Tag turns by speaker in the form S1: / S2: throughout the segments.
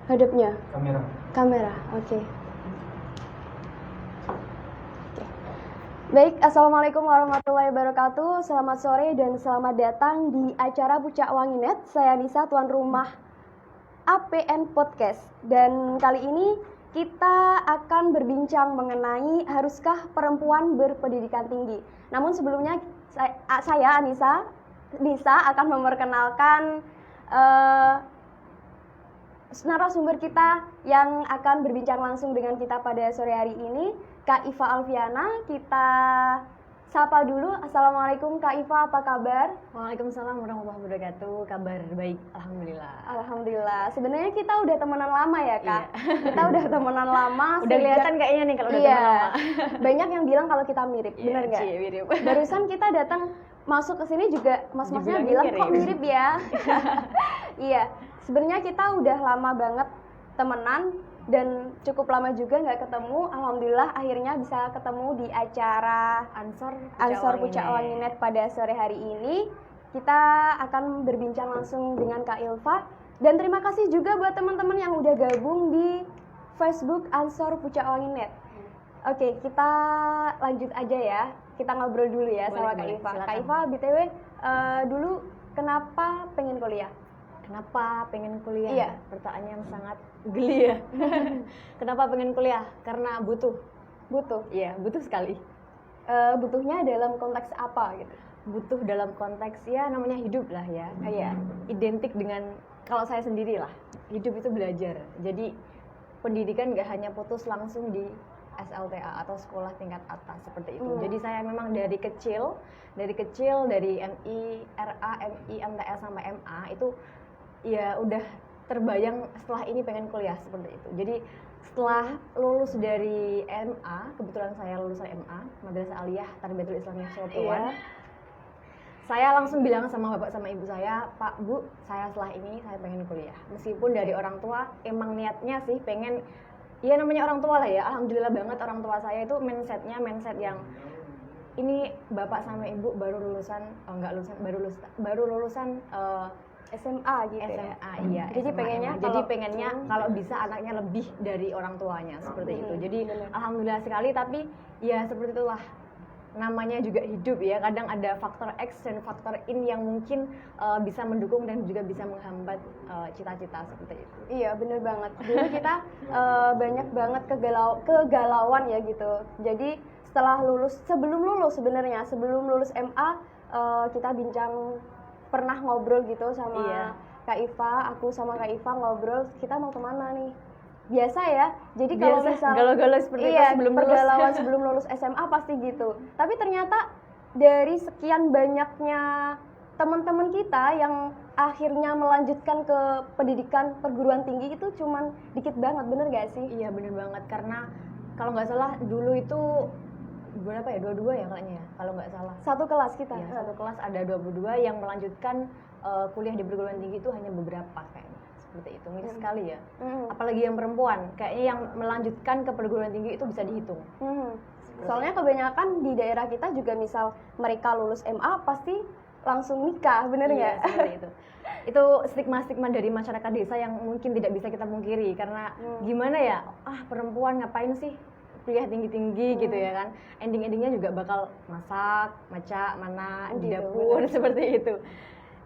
S1: Hadapnya.
S2: Kamera.
S1: Kamera. Oke. Baik, Assalamualaikum warahmatullahi wabarakatuh. Selamat sore dan selamat datang di acara Pucak Wanginet. Saya Nisa, tuan rumah APN Podcast. Dan kali ini kita akan berbincang mengenai haruskah perempuan berpendidikan tinggi. Namun sebelumnya saya Anissa akan memperkenalkan narasumber kita yang akan berbincang langsung dengan kita pada sore hari ini, Kak Iva Alfiana. Kita sapa dulu. Assalamualaikum Kak Iva, apa kabar?
S3: Waalaikumsalam warahmatullahi wabarakatuh. Kabar baik, alhamdulillah.
S1: Alhamdulillah. Sebenarnya kita udah temenan lama ya Kak. Iya. Kita udah temenan lama.
S3: Udah kelihatan kayaknya nih kalau udah temenan lama.
S1: Banyak yang bilang kalau kita mirip, bener nggak?
S3: Iya, mirip.
S1: Barusan kita datang masuk ke sini juga mas-masnya bilang kok mirip ya. Iya. Sebenarnya kita udah lama banget temenan dan cukup lama juga nggak ketemu. Alhamdulillah akhirnya bisa ketemu di acara Ansor Pucak Wanginet pada sore hari ini. Kita akan berbincang langsung dengan Kak Ilva. Dan terima kasih juga buat teman-teman yang udah gabung di Facebook Ansor Pucak Wanginet. Oke, kita lanjut aja ya. Kita ngobrol dulu ya sama Kak Ilva. Kak Ilva, BTW dulu kenapa pengen kuliah?
S3: Kenapa pengen kuliah?
S1: Iya.
S3: Pertanyaan yang sangat geli ya. Kenapa pengen kuliah? Karena butuh.
S1: Butuh?
S3: Iya, butuh sekali.
S1: Butuhnya dalam konteks apa gitu?
S3: Butuh dalam konteks ya namanya hidup lah ya.
S1: Iya.
S3: Identik dengan, kalau saya sendiri lah, hidup itu belajar. Jadi pendidikan gak hanya putus langsung di SLTA atau sekolah tingkat atas seperti itu. Jadi saya memang dari kecil dari MI, RA, MI, MTS sampai MA itu ya udah terbayang setelah ini pengen kuliah seperti itu. Jadi setelah lulus dari MA, kebetulan saya lulusan MA, Madrasah Aliyah Tarbiyatul Islamiyah Solowan. Saya langsung bilang sama bapak sama ibu saya, Pak, Bu, saya setelah ini saya pengen kuliah. Meskipun dari orang tua emang niatnya sih pengen, ya namanya orang tua lah ya. Alhamdulillah banget orang tua saya itu mindset yang ini bapak sama ibu baru lulusan, baru lulusan
S1: SMA gitu ya?
S3: SMA, iya.
S1: Jadi
S3: SMA, pengennya kalau bisa anaknya lebih dari orang tuanya seperti itu. Jadi alhamdulillah sekali, tapi ya seperti itulah. Namanya juga hidup ya, kadang ada faktor X dan faktor in yang mungkin bisa mendukung dan juga bisa menghambat cita-cita seperti itu.
S1: Iya, bener banget. Dulu kita banyak banget kegalauan ya gitu. Jadi sebelum lulus MA, kita bincang, pernah ngobrol gitu sama Kak Iva. Aku sama Kak Iva ngobrol, kita mau kemana nih? Biasa ya. Jadi kalau misal
S3: galau-galau seperti itu
S1: sebelum lulus SMA pasti gitu. Tapi ternyata dari sekian banyaknya teman-teman kita yang akhirnya melanjutkan ke pendidikan perguruan tinggi itu cuman dikit banget, bener gak sih?
S3: Iya bener banget, karena kalau nggak salah dulu itu berapa ya, 22 ya kayaknya ya, kalau nggak salah.
S1: Satu kelas kita?
S3: Iya, satu kelas ada 22 yang melanjutkan kuliah di perguruan tinggi itu hanya beberapa kayaknya. Seperti itu, miris sekali ya. Apalagi yang perempuan, kayaknya yang melanjutkan ke perguruan tinggi itu bisa dihitung.
S1: Soalnya kebanyakan di daerah kita juga misal mereka lulus MA pasti langsung nikah, bener nggak?
S3: Iya, seperti itu. Itu stigma-stigma dari masyarakat desa yang mungkin tidak bisa kita pungkiri, karena gimana ya, perempuan ngapain sih kuliah tinggi-tinggi gitu ya kan. Ending-endingnya juga bakal masak, maca, mana, di dapur, seperti itu.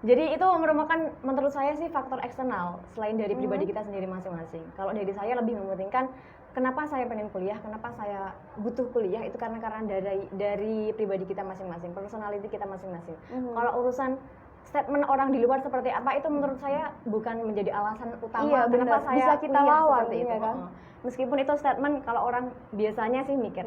S3: Jadi itu merupakan, menurut saya sih, faktor eksternal selain dari pribadi kita sendiri masing-masing. Kalau dari saya lebih mementingkan kenapa saya pengen kuliah, kenapa saya butuh kuliah, itu karena dari pribadi kita masing-masing, personality kita masing-masing. Kalau urusan statement orang di luar seperti apa, itu menurut saya bukan menjadi alasan utama kenapa saya
S1: bisa kita lawan
S3: seperti itu.
S1: Kan?
S3: Meskipun itu statement, kalau orang biasanya sih mikir,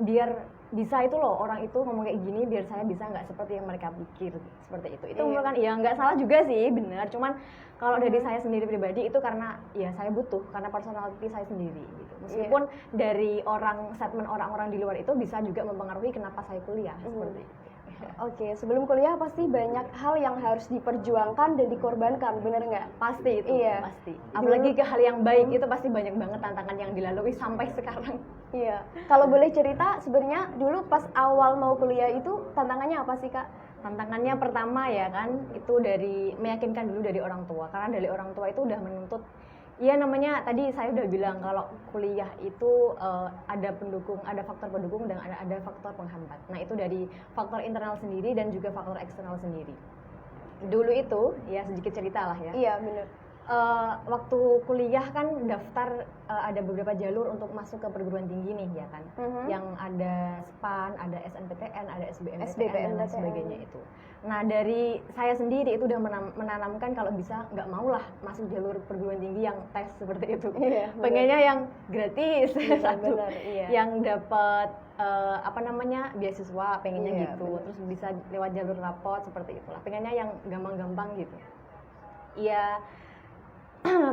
S3: biar bisa itu loh orang itu ngomong kayak gini, biar saya bisa nggak seperti yang mereka pikir, seperti itu. Itu merupakan ya nggak salah juga sih, benar. Cuman kalau dari saya sendiri pribadi itu karena ya saya butuh, karena personality saya sendiri gitu. Meskipun dari statement orang-orang di luar itu bisa juga mempengaruhi kenapa saya kuliah seperti itu.
S1: Oke, sebelum kuliah pasti banyak hal yang harus diperjuangkan dan dikorbankan, bener nggak?
S3: Pasti itu,
S1: Iya.
S3: pasti. Apalagi ke hal yang baik itu pasti banyak banget tantangan yang dilalui sampai sekarang.
S1: Iya. Kalau boleh cerita, sebenarnya dulu pas awal mau kuliah itu tantangannya apa sih Kak?
S3: Tantangannya pertama ya kan, itu dari meyakinkan dulu dari orang tua, karena dari orang tua itu udah menuntut Iya, namanya tadi saya udah bilang kalau kuliah itu ada pendukung, ada faktor pendukung dan ada faktor penghambat. Nah, itu dari faktor internal sendiri dan juga faktor eksternal sendiri. Dulu itu ya sedikit cerita lah ya.
S1: Iya, benar.
S3: Waktu kuliah kan daftar ada beberapa jalur untuk masuk ke perguruan tinggi nih ya kan. Yang ada SPAN, ada SNPTN, ada SBMPTN dan lain sebagainya itu. Nah, dari saya sendiri itu udah menanamkan kalau bisa nggak maulah masuk jalur perguruan tinggi yang tes seperti itu. Iya, pengennya yang gratis satu, yang dapat beasiswa, pengennya gitu. Terus bisa lewat jalur rapot seperti itulah. Pengennya yang gampang-gampang gitu. Iya.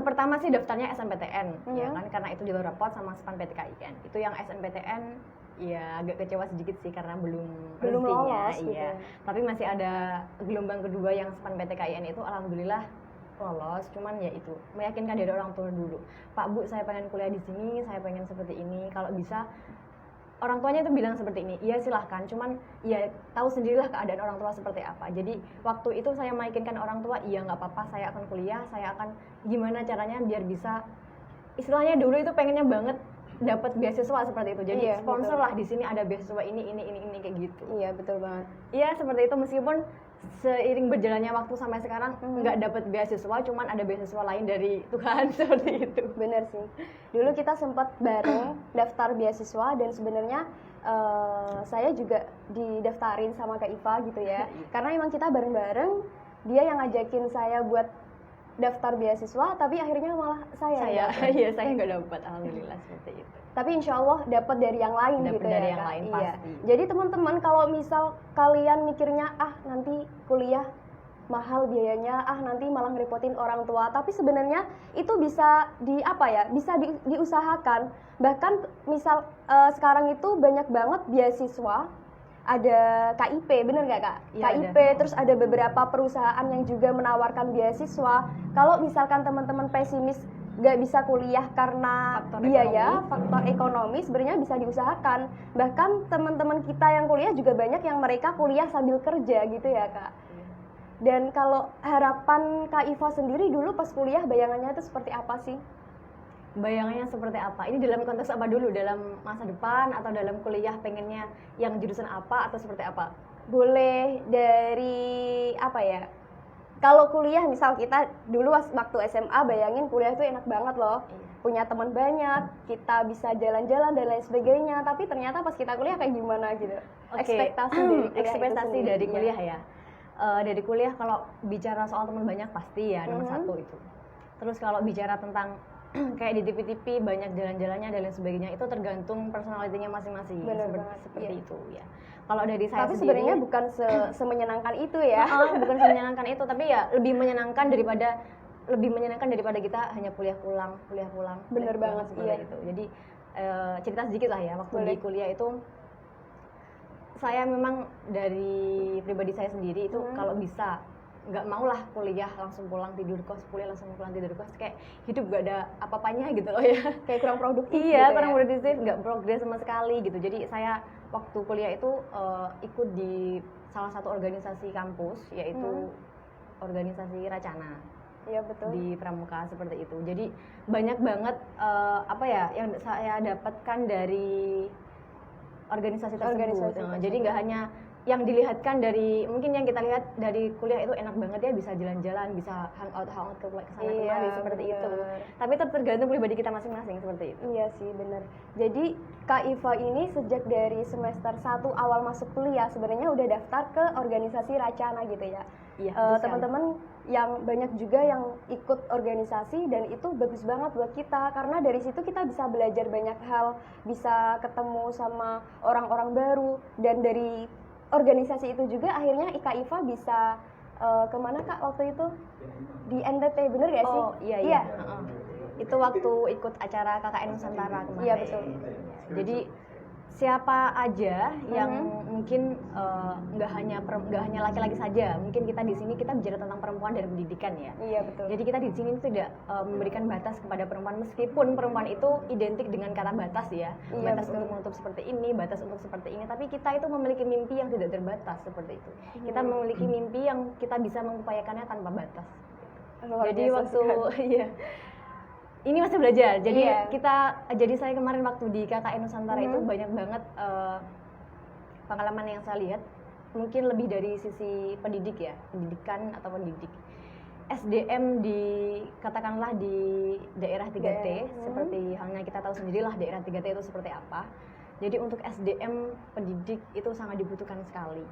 S3: Pertama sih daftarnya SNPTN ya kan, karena itu jalur rapot sama SPAN PTKIN. Itu yang SNPTN ya agak kecewa sedikit sih karena belum
S1: lolos
S3: gitu. Iya. Tapi masih ada gelombang kedua yang SPAN PTKIN itu alhamdulillah lolos, cuman ya itu meyakinkan dari orang tua dulu. Pak Bu, saya pengen kuliah di sini, saya pengen seperti ini, kalau bisa. Orang tuanya itu bilang seperti ini, iya silahkan, cuman ya tahu sendirilah keadaan orang tua seperti apa. Jadi waktu itu saya meyakinkan orang tua, iya nggak apa-apa, saya akan kuliah, saya akan gimana caranya biar bisa, istilahnya dulu itu pengennya banget dapat beasiswa seperti itu. Jadi sponsor lah, di sini ada beasiswa ini kayak gitu.
S1: Iya, betul banget.
S3: Iya, seperti itu, meskipun seiring berjalannya waktu sampai sekarang nggak dapat beasiswa, cuman ada beasiswa lain dari Tuhan seperti itu.
S1: Bener sih. Dulu kita sempat bareng daftar beasiswa dan sebenarnya saya juga didaftarin sama Kak Iva gitu ya. Karena emang kita bareng-bareng, dia yang ngajakin saya buat daftar beasiswa, tapi akhirnya malah saya
S3: nggak dapat, alhamdulillah seperti itu.
S1: Tapi insya Allah dapat dari yang lain
S3: dapet
S1: gitu
S3: dari
S1: ya
S3: yang
S1: Kak?
S3: lain
S1: Iya.
S3: pasti.
S1: Jadi teman-teman kalau misal kalian mikirnya nanti kuliah mahal biayanya, nanti malah ngerepotin orang tua, tapi sebenarnya itu bisa diusahakan. Bahkan misal sekarang itu banyak banget beasiswa, ada KIP, bener nggak Kak?
S3: Ya,
S1: KIP,
S3: ada.
S1: terus ada beberapa perusahaan yang juga menawarkan beasiswa. Kalau misalkan teman-teman pesimis nggak bisa kuliah karena faktor ekonomi, sebenarnya bisa diusahakan. Bahkan teman-teman kita yang kuliah juga banyak yang mereka kuliah sambil kerja gitu ya Kak. Dan kalau harapan Kak Iva sendiri dulu pas kuliah, bayangannya itu seperti apa sih?
S3: Bayangannya seperti apa? Ini dalam konteks apa dulu? Dalam masa depan atau dalam kuliah pengennya yang jurusan apa atau seperti apa?
S1: Boleh dari apa ya? Kalau kuliah misal kita dulu waktu SMA bayangin kuliah itu enak banget loh. Punya teman banyak, kita bisa jalan-jalan dan lain sebagainya. Tapi ternyata pas kita kuliah kayak gimana gitu?
S3: Ekspektasi dari kuliah ya. Dari kuliah kalau bicara soal teman banyak pasti ya nomor satu itu. Terus kalau bicara tentang kayak di TV-TV banyak jalan-jalannya dan lain sebagainya, itu tergantung personalitinya masing-masing. Seperti itu ya. Kalau dari saya
S1: tapi
S3: sendiri,
S1: sebenarnya bukan semenyenangkan itu ya.
S3: Bukan semenyenangkan itu, tapi ya lebih menyenangkan daripada kita hanya kuliah pulang.
S1: Bener banget, iya.
S3: Itu. Jadi cerita sedikit lah ya, waktu di kuliah itu saya memang dari pribadi saya sendiri itu kalau bisa nggak mau lah kuliah langsung pulang tidur kos, kayak hidup gak ada apa-apanya gitu loh ya,
S1: kayak kurang produktif.
S3: Kurang produktif, nggak progres sama sekali gitu. Jadi saya waktu kuliah itu ikut di salah satu organisasi kampus, yaitu organisasi Racana.
S1: Iya betul.
S3: Di Pramuka seperti itu. Jadi banyak banget yang saya dapatkan dari organisasi tersebut. Jadi nggak hanya yang dilihatkan dari, mungkin yang kita lihat dari kuliah itu enak banget ya, bisa jalan-jalan, bisa hangout ke sana kemari seperti itu. Tapi tergantung pribadi kita masing-masing seperti itu.
S1: Iya sih, benar. Jadi Kak Iva ini sejak dari semester 1 awal masuk kuliah sebenarnya udah daftar ke organisasi Racana gitu ya.
S3: Iya,
S1: teman-teman yang banyak juga yang ikut organisasi, dan itu bagus banget buat kita karena dari situ kita bisa belajar banyak hal, bisa ketemu sama orang-orang baru, dan dari organisasi itu juga akhirnya Kak Iva bisa kemana Kak waktu itu? Di NTT, bener gak sih?
S3: Oh iya. Itu waktu ikut acara KKN Nusantara kemarin.
S1: Iya betul.
S3: Jadi siapa aja yang mungkin nggak hanya laki-laki saja, mungkin kita di sini kita bicara tentang perempuan dan pendidikan ya.
S1: Iya betul.
S3: Jadi kita di sini tidak memberikan batas kepada perempuan, meskipun perempuan itu identik dengan kata batas ya.
S1: Iya,
S3: batas untuk menutup seperti ini, batas untuk seperti ini, tapi kita itu memiliki mimpi yang tidak terbatas seperti itu. Kita memiliki mimpi yang kita bisa mengupayakannya tanpa batas. Jadi waktu ini masih belajar. Jadi saya kemarin waktu di KKN Nusantara itu banyak banget pengalaman yang saya lihat, mungkin lebih dari sisi pendidik ya, pendidikan atau pendidik. SDM katakanlah di daerah 3T, seperti halnya kita tahu sendirilah daerah 3T itu seperti apa. Jadi untuk SDM pendidik itu sangat dibutuhkan sekali.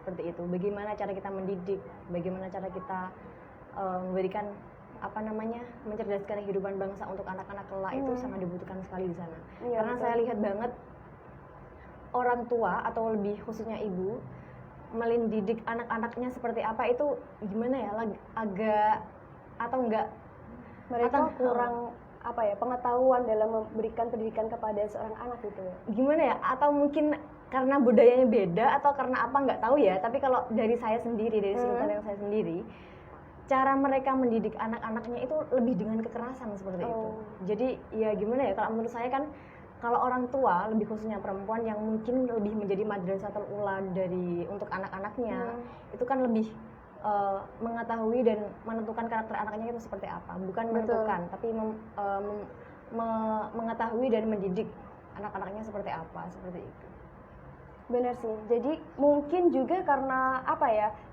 S3: Seperti itu. Bagaimana cara kita mendidik, bagaimana cara kita memberikan mencerdaskan kehidupan bangsa untuk anak-anak kelak itu sangat dibutuhkan sekali di sana.
S1: Iya,
S3: karena
S1: betul.
S3: saya lihat banget orang tua atau lebih khususnya ibu mendidik anak-anaknya seperti apa itu gimana ya, agak atau enggak,
S1: mereka kurang pengetahuan dalam memberikan pendidikan kepada seorang anak gitu ya.
S3: Gimana ya, atau mungkin karena budayanya beda atau karena apa nggak tahu ya, tapi kalau dari saya sendiri, dari sudut pandang saya sendiri, cara mereka mendidik anak-anaknya itu lebih dengan kekerasan seperti itu. Jadi ya gimana ya, kalau menurut saya kan kalau orang tua, lebih khususnya perempuan yang mungkin lebih menjadi madrasatul ula untuk anak-anaknya, itu kan lebih mengetahui dan menentukan karakter anaknya itu seperti apa. Bukan menentukan, tapi mengetahui dan mendidik anak-anaknya seperti apa, seperti itu.
S1: Benar sih. Jadi mungkin juga karena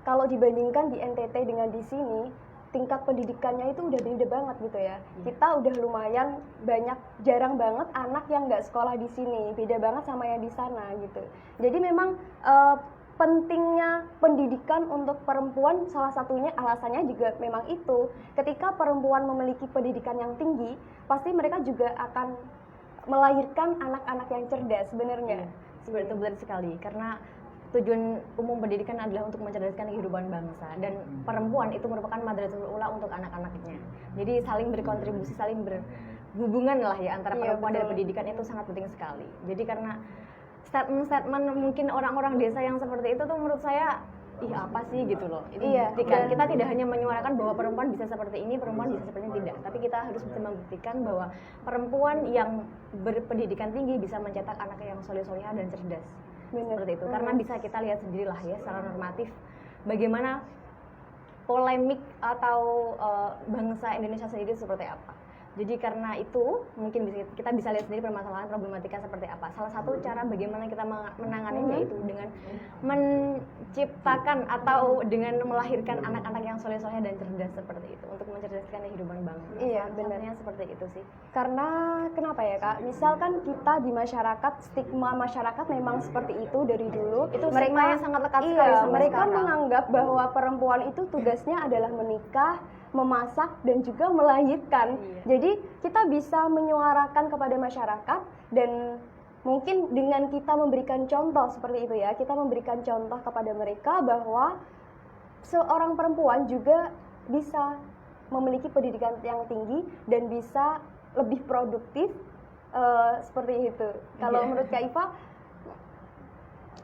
S1: kalau dibandingkan di NTT dengan di sini, tingkat pendidikannya itu udah beda banget gitu ya. Kita udah lumayan jarang banget anak yang nggak sekolah di sini, beda banget sama yang di sana gitu. Jadi memang pentingnya pendidikan untuk perempuan, salah satunya alasannya juga memang itu. Ketika perempuan memiliki pendidikan yang tinggi, pasti mereka juga akan melahirkan anak-anak yang cerdas sebenarnya.
S3: Seperti itu, benar sekali. Karena tujuan umum pendidikan adalah untuk mencerdaskan kehidupan bangsa, dan perempuan itu merupakan madrasatul ula untuk anak-anaknya. Jadi saling berkontribusi, saling berhubungan lah ya antara perempuan dan pendidikan itu sangat penting sekali. Jadi karena statement mungkin orang-orang desa yang seperti itu tuh menurut saya apa sih gitu loh. Kita tidak hanya menyuarakan bahwa perempuan bisa seperti ini, perempuan bisa seperti ini, tidak. Tapi kita harus bisa membuktikan bahwa perempuan yang berpendidikan tinggi bisa mencetak anak yang soleh-solehah dan cerdas. Seperti itu. Karena bisa kita lihat sendirilah ya secara normatif bagaimana polemik atau bangsa Indonesia sendiri seperti apa. Jadi karena itu mungkin kita bisa lihat sendiri permasalahan problematika seperti apa. Salah satu cara bagaimana kita menanganinya itu dengan menciptakan atau dengan melahirkan anak-anak yang soleh-soleh dan cerdas seperti itu untuk mencerdaskan kehidupan bangsa.
S1: Iya, benarnya
S3: seperti itu sih.
S1: Karena kenapa ya Kak? Misalkan kita di masyarakat, stigma masyarakat memang seperti itu dari dulu.
S3: Itu mereka yang sangat lekat sekali sama
S1: mereka
S3: sekarang.
S1: menganggap bahwa perempuan itu tugasnya adalah menikah, memasak dan juga melahirkan. Jadi kita bisa menyuarakan kepada masyarakat, dan mungkin dengan kita memberikan contoh seperti itu ya, kita memberikan contoh kepada mereka bahwa seorang perempuan juga bisa memiliki pendidikan yang tinggi dan bisa lebih produktif seperti itu. Kalau menurut Kak Iva,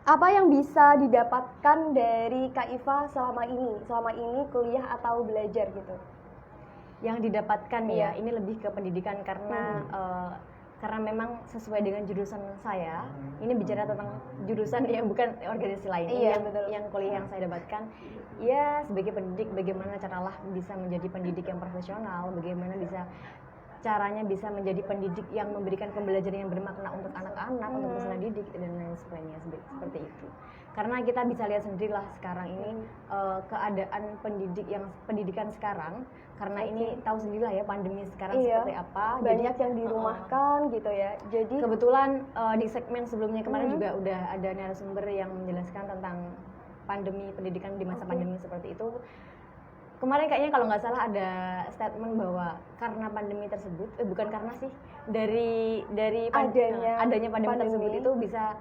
S1: apa yang bisa didapatkan dari Kak Iva selama ini kuliah atau belajar gitu?
S3: Yang didapatkan ya, ini lebih ke pendidikan karena memang sesuai dengan jurusan saya. Ini bicara tentang jurusan ya, bukan organisasi lain. Yang kuliah yang saya dapatkan ya sebagai pendidik, bagaimana caralah bisa menjadi pendidik yang profesional, bagaimana caranya bisa menjadi pendidik yang memberikan pembelajaran yang bermakna untuk anak-anak, untuk peserta didik dan lain sebagainya, seperti itu. Karena kita bisa lihat sendirilah sekarang ini keadaan pendidikan sekarang, karena ini tahu sendirilah ya pandemi sekarang seperti apa.
S1: Banyak yang dirumahkan gitu ya. Jadi
S3: kebetulan di segmen sebelumnya kemarin juga udah ada narasumber yang menjelaskan tentang pandemi pendidikan di masa pandemi seperti itu. Kemarin kayaknya kalau nggak salah ada statement bahwa karena pandemi tersebut, bukan karena sih, dari adanya pandemi tersebut itu bisa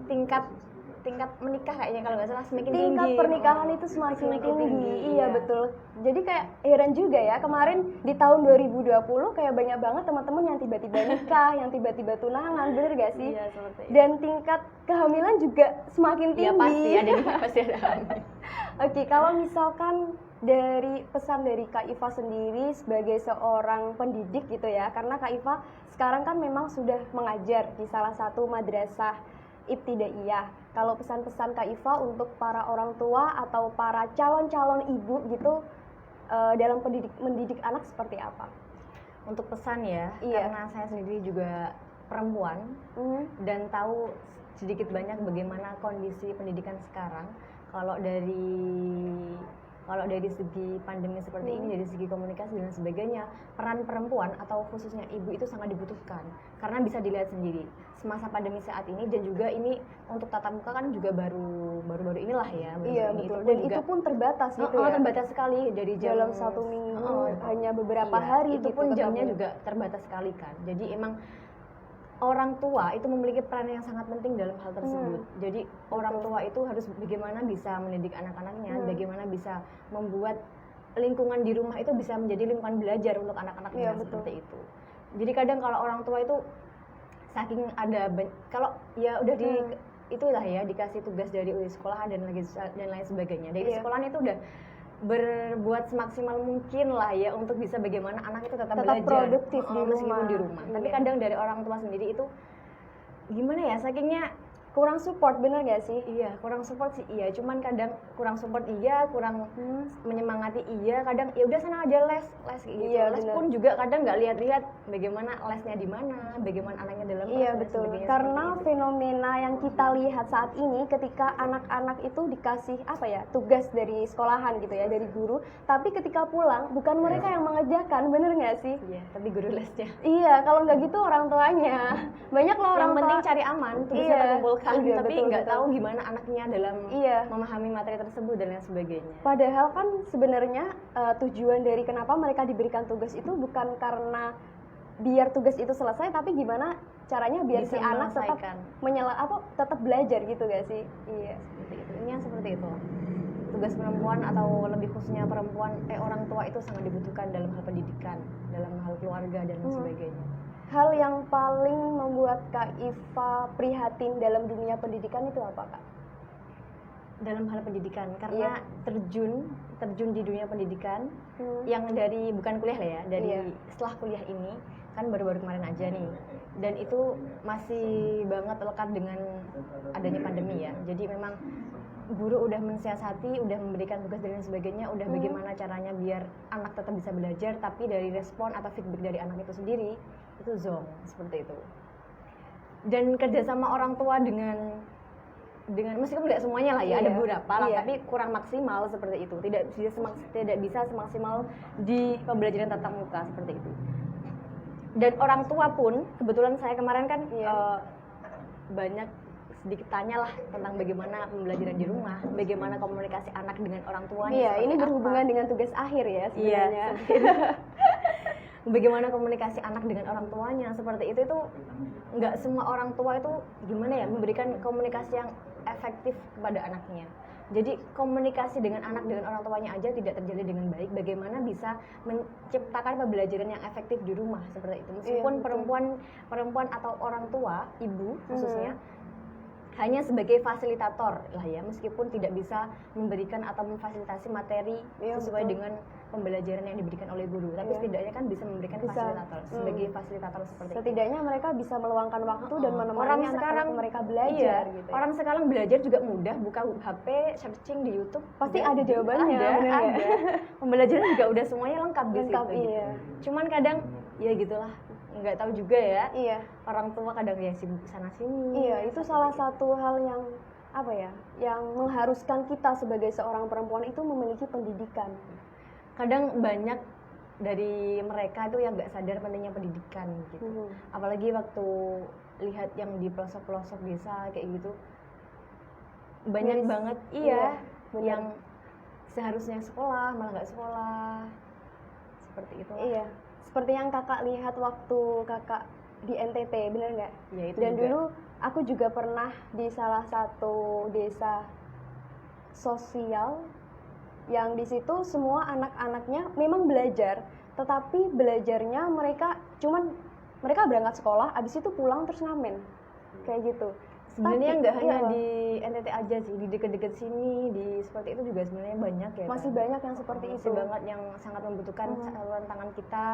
S3: tingkat menikah kayaknya kalau nggak salah semakin tinggi.
S1: Tingkat pernikahan itu semakin tinggi. Iya betul. Jadi kayak heran juga ya, kemarin di tahun 2020 kayak banyak banget teman-teman yang tiba-tiba nikah, yang tiba-tiba tunangan, bener gak sih?
S3: Iya, seperti itu.
S1: Dan tingkat kehamilan juga semakin tinggi.
S3: Iya pasti ada hamil.
S1: Oke, kalau misalkan dari pesan dari Kak Iva sendiri sebagai seorang pendidik gitu ya, karena Kak Iva sekarang kan memang sudah mengajar di salah satu madrasah ibtidaiyah. Kalau pesan-pesan Kak Iva untuk para orang tua atau para calon-calon ibu gitu dalam mendidik anak seperti apa?
S3: untuk pesan ya,
S1: Iya.
S3: karena saya sendiri juga perempuan dan tahu sedikit banyak bagaimana kondisi pendidikan sekarang. Kalau dari segi pandemi seperti ini, dari segi komunikasi dan sebagainya, peran perempuan atau khususnya ibu itu sangat dibutuhkan. Karena bisa dilihat sendiri, semasa pandemi saat ini dan juga ini untuk tatap muka kan juga baru inilah ya.
S1: Iya betul. Dan itu pun terbatas gitu ya.
S3: Terbatas sekali dari jam
S1: dalam 1 minggu hanya beberapa hari
S3: itu
S1: gitu
S3: pun jamnya
S1: ketemu.
S3: juga terbatas sekali kan. Jadi emang orang tua itu memiliki peran yang sangat penting dalam hal tersebut. Jadi orang tua itu harus bagaimana bisa mendidik anak-anaknya, bagaimana bisa membuat lingkungan di rumah itu bisa menjadi lingkungan belajar untuk anak-anaknya, seperti itu. Jadi kadang kalau orang tua itu saking kalau ya udah itulah ya dikasih tugas dari sekolahan dan lain sebagainya. Dari sekolahan itu udah berbuat semaksimal mungkin lah ya untuk bisa bagaimana anak itu tetap belajar
S1: produktif
S3: meskipun di rumah. Tapi kadang dari orang tua sendiri itu gimana ya, sakingnya
S1: kurang support, bener gak sih?
S3: Iya, kurang support sih iya, cuman kadang kurang support iya, kurang menyemangati iya, kadang ya udah sana aja les gitu.
S1: Iya,
S3: les
S1: bener.
S3: pun juga kadang nggak lihat-lihat bagaimana lesnya di mana, bagaimana anaknya dalam kelas.
S1: Iya
S3: dan
S1: betul,
S3: sebagainya,
S1: karena
S3: seperti itu.
S1: fenomena yang kita lihat saat ini ketika anak-anak itu dikasih tugas dari sekolahan gitu ya, dari guru, tapi ketika pulang bukan mereka yang mengerjakan, bener nggak sih?
S3: Iya, tapi guru lesnya.
S1: Iya, kalau nggak gitu orang tuanya. Banyak loh orang
S3: Yang penting
S1: tua.
S3: cari aman, tugasnya
S1: Iya,
S3: terkumpulkan,
S1: iya,
S3: tapi
S1: betul,
S3: nggak
S1: betul.
S3: tahu gimana anaknya dalam memahami materi tersebut dan lain sebagainya.
S1: Padahal kan sebenarnya tujuan dari kenapa mereka diberikan tugas itu bukan karena biar tugas itu selesai, tapi gimana caranya biar
S3: Bisa
S1: si anak tetap
S3: menyelesaikan.
S1: tetap belajar gitu gak sih? Iya.
S3: Seperti itu. Ini yang seperti itu. Tugas perempuan atau lebih khususnya perempuan, orang tua itu sangat dibutuhkan dalam hal pendidikan, dalam hal keluarga dan lain sebagainya.
S1: Hal yang paling membuat Kak Iva prihatin dalam dunia pendidikan itu apa, Kak?
S3: Dalam hal pendidikan, karena terjun di dunia pendidikan yang dari bukan kuliah lah ya, dari setelah kuliah ini kan baru-baru kemarin aja nih, dan itu masih banget lekat dengan adanya pandemi ya. Jadi memang guru udah mensiasati, udah memberikan tugas dan lain sebagainya, udah bagaimana caranya biar anak tetap bisa belajar, tapi dari respon atau feedback dari anak itu sendiri itu zonk, seperti itu. Dan kerjasama orang tua dengan meskipun nggak semuanya lah ya, ada beberapa lah, tapi kurang maksimal seperti itu. Tidak bisa semaksimal di pembelajaran tatap muka seperti itu. Dan orang tua pun, kebetulan saya kemarin kan banyak sedikit tanya lah tentang bagaimana pembelajaran di rumah, bagaimana komunikasi anak dengan orang tuanya.
S1: Iya, ini berhubungan dengan tugas akhir ya sebenarnya.
S3: Bagaimana komunikasi anak dengan orang tuanya, seperti itu nggak semua orang tua itu gimana ya memberikan komunikasi yang efektif kepada anaknya. Jadi komunikasi dengan anak dengan orang tuanya aja tidak terjalin dengan baik, bagaimana bisa menciptakan pembelajaran yang efektif di rumah seperti itu. Meskipun perempuan atau orang tua, ibu khususnya hanya sebagai fasilitator lah ya, meskipun tidak bisa memberikan atau memfasilitasi materi sesuai dengan pembelajaran yang diberikan oleh guru, tapi setidaknya kan bisa memberikan fasilitator sebagai fasilitator seperti
S1: setidaknya
S3: itu.
S1: mereka bisa meluangkan waktu dan menemani anak-anak mereka belajar gitu ya.
S3: Orang sekarang belajar juga mudah, buka HP, searching di YouTube
S1: pasti ada jawabannya.
S3: Ada. Pembelajaran juga udah semuanya lengkap di situ.
S1: Iya.
S3: Cuman kadang ya gitulah, nggak tahu juga ya.
S1: Iya.
S3: Orang tua kadang ya sibuk sana sini.
S1: Iya, itu salah satu hal yang yang mengharuskan kita sebagai seorang perempuan itu memiliki pendidikan.
S3: Kadang banyak dari mereka itu yang nggak sadar pentingnya pendidikan gitu. Apalagi waktu lihat yang di pelosok-pelosok desa kayak gitu, banyak banget yang seharusnya sekolah malah nggak sekolah, seperti itu.
S1: Iya, seperti yang kakak lihat waktu kakak di NTT, bener nggak?
S3: Ya, itu
S1: dan
S3: juga.
S1: dulu aku juga pernah di salah satu desa sosial yang di situ semua anak-anaknya memang belajar, tetapi belajarnya mereka berangkat sekolah, abis itu pulang terus ngamen, kayak gitu.
S3: Sebenarnya nggak hanya di NTT aja sih, di dekat-dekat sini, di seperti itu juga sebenarnya banyak ya.
S1: Masih banyak yang seperti itu.
S3: Masih banget yang sangat membutuhkan saluran tangan kita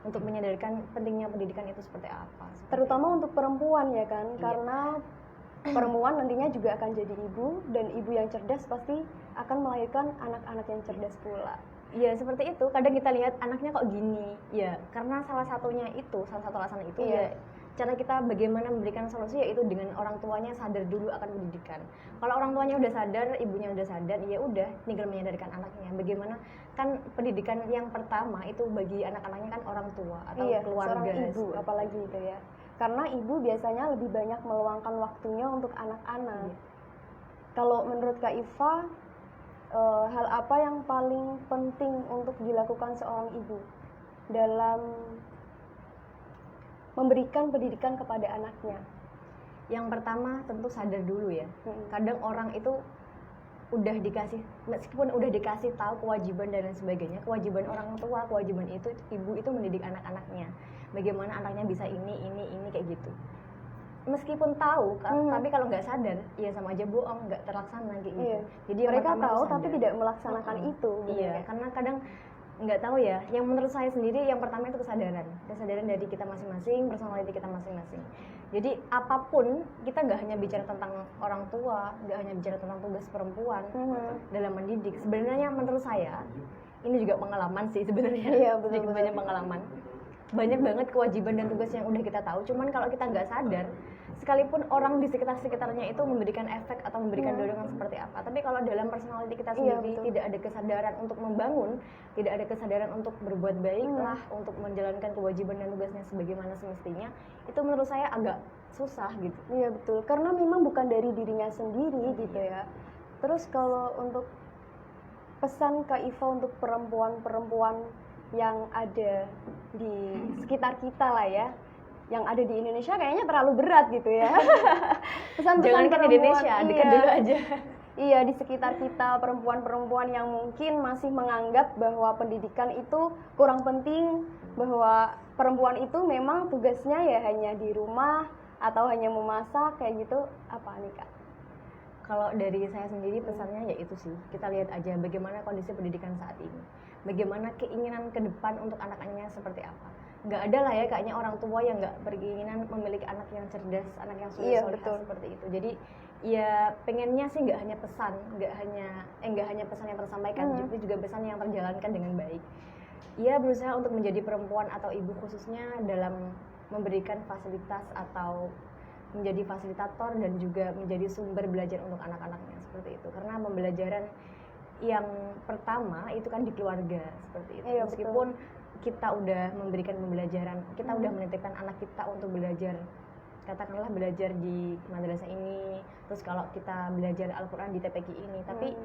S3: untuk menyadarkan pentingnya pendidikan itu seperti apa.
S1: Terutama untuk perempuan ya kan, karena perempuan nantinya juga akan jadi ibu, dan ibu yang cerdas pasti akan melahirkan anak-anak yang cerdas pula.
S3: Ya seperti itu, kadang kita lihat anaknya kok gini, ya karena salah satu alasan itu ya cara kita bagaimana memberikan solusi yaitu dengan orang tuanya sadar dulu akan pendidikan. Kalau orang tuanya udah sadar, ibunya udah sadar, ya udah tinggal menyadarkan anaknya. Bagaimana kan pendidikan yang pertama itu bagi anak-anaknya kan orang tua atau keluarga,
S1: seorang ibu apalagi itu ya. Karena ibu biasanya lebih banyak meluangkan waktunya untuk anak-anak. Kalau menurut Kak Iva, hal apa yang paling penting untuk dilakukan seorang ibu dalam memberikan pendidikan kepada anaknya?
S3: Yang pertama tentu sadar dulu ya. Kadang orang itu meskipun udah dikasih tahu kewajiban dan lain sebagainya, kewajiban orang tua, kewajiban itu ibu itu mendidik anak-anaknya. Bagaimana anaknya bisa ini kayak gitu. Meskipun tahu, tapi kalau nggak sadar, ya sama aja bohong, nggak terlaksana kayak gitu. Jadi
S1: mereka tahu tapi tidak melaksanakan itu.
S3: Iya, karena kadang nggak tahu ya. Yang menurut saya sendiri, yang pertama itu kesadaran dari kita masing-masing, personality kita masing-masing. Jadi apapun, kita nggak hanya bicara tentang orang tua, nggak hanya bicara tentang tugas perempuan dalam mendidik. Sebenarnya menurut saya, ini juga pengalaman sih sebenarnya.
S1: Iya, betul.
S3: Banyak pengalaman. Banyak banget kewajiban dan tugas yang udah kita tahu, cuman kalau kita nggak sadar, sekalipun orang di sekitarnya itu memberikan efek atau memberikan dorongan seperti apa, tapi kalau dalam personality kita sendiri tidak ada kesadaran untuk membangun, tidak ada kesadaran untuk berbuat baik lah, untuk menjalankan kewajiban dan tugasnya sebagaimana semestinya, itu menurut saya agak susah gitu.
S1: Iya betul, karena memang bukan dari dirinya sendiri gitu ya. Terus kalau untuk pesan Kak Iva untuk perempuan-perempuan yang ada di sekitar kita lah ya, yang ada di Indonesia kayaknya terlalu berat gitu ya. Pesan-pesan
S3: jangan kan Indonesia, dekat dulu aja.
S1: Iya, di sekitar kita perempuan-perempuan yang mungkin masih menganggap bahwa pendidikan itu kurang penting, bahwa perempuan itu memang tugasnya ya hanya di rumah atau hanya memasak kayak gitu, apa nih Kak?
S3: Kalau dari saya sendiri pesannya ya itu sih, kita lihat aja bagaimana kondisi pendidikan saat ini, bagaimana keinginan ke depan untuk anak-anaknya seperti apa. Nggak ada lah ya kayaknya orang tua yang nggak berkeinginan memiliki anak yang cerdas, anak yang soleh seperti itu. Jadi ya pengennya sih nggak hanya pesan, nggak hanya pesan yang tersampaikan, juga pesan yang terjalankan dengan baik. Ia berusaha untuk menjadi perempuan atau ibu khususnya dalam memberikan fasilitas atau menjadi fasilitator dan juga menjadi sumber belajar untuk anak-anaknya seperti itu. Karena pembelajaran yang pertama itu kan di keluarga seperti itu.
S1: Iya,
S3: meskipun kita udah memberikan pembelajaran, kita udah menitipkan anak kita untuk belajar, katakanlah belajar di madrasah ini, terus kalau kita belajar Al-Quran di TPQ ini, tapi